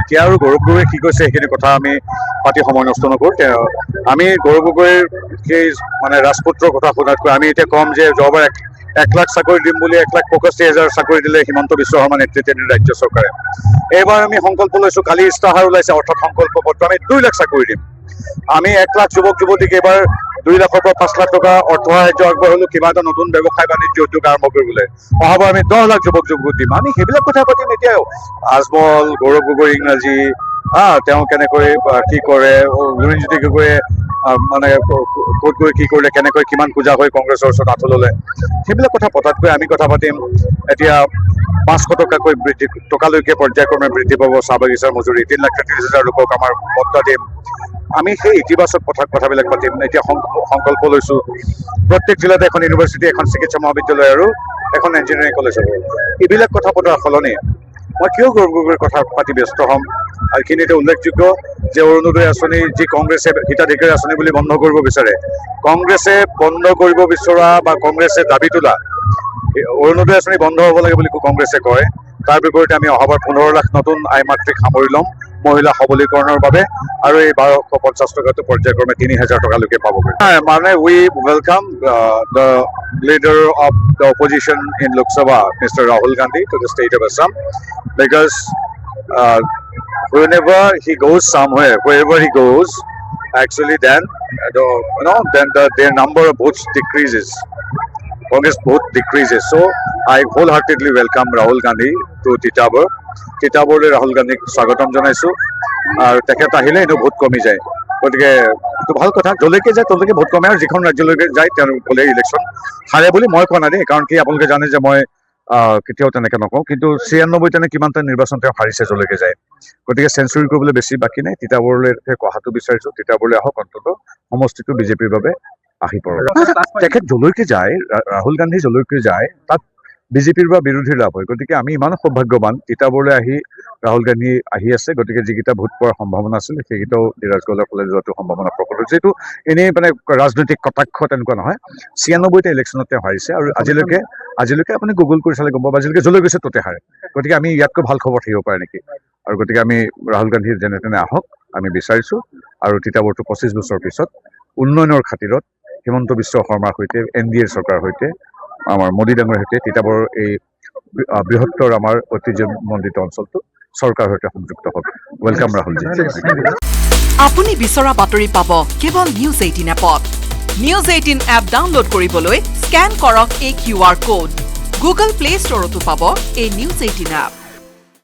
এতিয়া আৰু গৌৰৱ গগৈয়ে কি কৈছে সেইখিনি কথা আমি পাতি সময় নষ্ট নকৰোঁ। আমি গৌৰৱ গগৈৰ সেই মানে ৰাজপুত্ৰৰ কথা শুনাতকৈ আমি এতিয়া ক'ম যে যোৱাবাৰ 1,00,000 চাকৰি দিম বুলি 1,85,000 চাকৰি দিলে হিমন্ত বিশ্ব শৰ্মা নেতৃত্বাধীন ৰাজ্য চৰকাৰে। এইবাৰ আমি সংকল্প লৈছোঁ, কালি ইস্তাহাৰ ওলাইছে অৰ্থাৎ সংকল্প পত্ৰ, আমি 2 লাখ চাকৰি দিম। আমি 1,00,000 যুৱক যুৱতীক এইবাৰ 2 লাখৰ পৰা 5 লাখ টকা অৰ্থ সাহায্য আগবঢ়ালোঁ কিবা এটা নতুন ব্যৱসায় বাণিজ্য উদ্যোগ আৰম্ভ কৰিবলৈ। অহাবাৰ আমি 10 লাখ যুৱক যুৱতীক দিম। আমি সেইবিলাক কথা পাতিম এতিয়াও। আজমল, গৌৰৱ গগৈৰ ইংৰাজী, তেওঁ কেনেকৈ কি কৰে, লুৰিণজ্যোতি গগৈয়ে মানে ক'ত গৈ কি কৰিলে, কেনেকৈ কিমান পূজা হৈ কংগ্ৰেছৰ ওচৰত আঁঠু ল'লে, সেইবিলাক কথা পতাতকৈ আমি কথা পাতিম এতিয়া 500 টকাকৈ টকালৈকে পৰ্যায়ক্ৰমে বৃদ্ধি পাব চাহ বাগিচাৰ মজুৰি, 3,33,000 লোকক আমাৰ ভত্তা দিম। আমি সেই ইতিবাচক কথাবিলাক পাতিম। এতিয়া সংকল্প লৈছোঁ প্ৰত্যেক জিলাতে এখন ইউনিভাৰ্চিটি, এখন চিকিৎসা মহাবিদ্যালয় আৰু এখন ইঞ্জিনিয়াৰিং কলেজ হ'ব। এইবিলাক কথা পতাৰ সলনি মই কিয় গৌৰৱ গগৈৰ কথা পাতি ব্যস্ত হ'ম? আৰু এইখিনিতে উল্লেখযোগ্য যে অৰুণোদয় আঁচনি যি কংগ্ৰেছে হিতাধিকাৰী আঁচনি বুলি বন্ধ কৰিব বিচাৰে, কংগ্ৰেছে বন্ধ কৰিব বিচৰা বা কংগ্ৰেছে দাবী তোলা অৰুণোদয় আঁচনি বন্ধ হ'ব লাগে বুলি কংগ্ৰেছে কয়। তাৰ বিপৰীতে আমি অহাবাৰ 15 লাখ নতুন আই মাতৃক সামৰি ল'ম মহিলা সবলীকৰণৰ বাবে, আৰু এই 1,250 টকাটো পৰ্যায়ক্ৰমে 3,000 টকালৈকে পাবগৈ। মানে we welcome the leader of the opposition in Lok Sabha, Mr. Rahul Gandhi, to the state of Assam, because whenever he goes somewhere, wherever he goes, actually then their number of votes decreases. Congress vote decreases. So I wholeheartedly welcome Rahul Gandhi to Titabar. Titabarলৈ Rahul Gandhik স্বাগতম জনাইছোঁ। আৰু তেখেত আহিলে এনেও vote কমি যায়, গতিকে এইটো ভাল কথা। যলৈকে যায় তলৈকে ভোট কমে, আৰু যিখন ৰাজ্যলৈকে যায় তেওঁ গ'লে ইলেকশ্যন হাৰে বুলি মই কোৱা নাই দেই, কাৰণ কি আপোনালোকে জানে যে মই কেতিয়াও তেনেকে নকওঁ, কিন্তু 96 কিমানটা নিৰ্বাচন তেওঁ হাৰিছে যলৈকে যায়। গতিকে চেঞ্চুৰী কৰিবলৈ বেছি বাকী নাই। তিতাবৰলৈ অহাটো বিচাৰিছোঁ, তিতাবৰলৈ আহক, অন্তত সমষ্টিটো বিজেপিৰ বাবে আহি পৰক। তেখেত যলৈকে যায়, ৰাহুল গান্ধী যলৈকে যায় তাত বিজেপিৰ বা বিৰোধীৰ লাভ হয়। গতিকে আমি ইমান সৌভাগ্যৱান, তিতাবৰলৈ ৰাহুল গান্ধী আহি আছে। গতিকে যিকেইটা ভোট পোৱাৰ সম্ভাৱনা আছিল সেইকেইটাও ডিৰাজগড়ৰ ফালে যোৱাটো সম্ভাৱনা প্ৰকট হৈছে। যিহেতু এনেই মানে ৰাজনৈতিক কটাক্ষ তেনেকুৱা নহয়, 96টা ইলেকশ্যনত তেওঁ হাৰিছে, আৰু আজিলৈকে আপুনি গুগল কৰি চালে গম পাব, আজিলৈকে যলৈ গৈছে ততে হাৰে। গতিকে আমি ইয়াতকৈ ভাল খবৰ থাকিব পাৰে নেকি? আৰু গতিকে আমি ৰাহুল গান্ধী যেনে তেনে আহক আমি বিচাৰিছোঁ, আৰু তিতাবৰটো 25 বছৰ পিছত উন্নয়নৰ খাতিৰত হিমন্ত বিশ্ব শৰ্মাৰ সৈতে, NDA চৰকাৰৰ সৈতে, আমাৰ মোদী ডাঙৰীৰ সৈতে তিতাবৰৰ এই বৃহত্তৰ আমাৰ ঐতিহ্যমণ্ডিত অঞ্চলটো চৰকাৰৰ সৈতে সংযুক্ত হওক। ৱেলকাম ৰাহুলজী। আপুনি বিচৰা বাতৰি পাব কেৱল নিউজ 18 এপত। নিউজ 18 এপ ডাউনলোড কৰিবলৈ স্কেন কৰক এই QR কোড। গুগল প্লে ষ্টৰতো পাব এই নিউজ 18 এপ।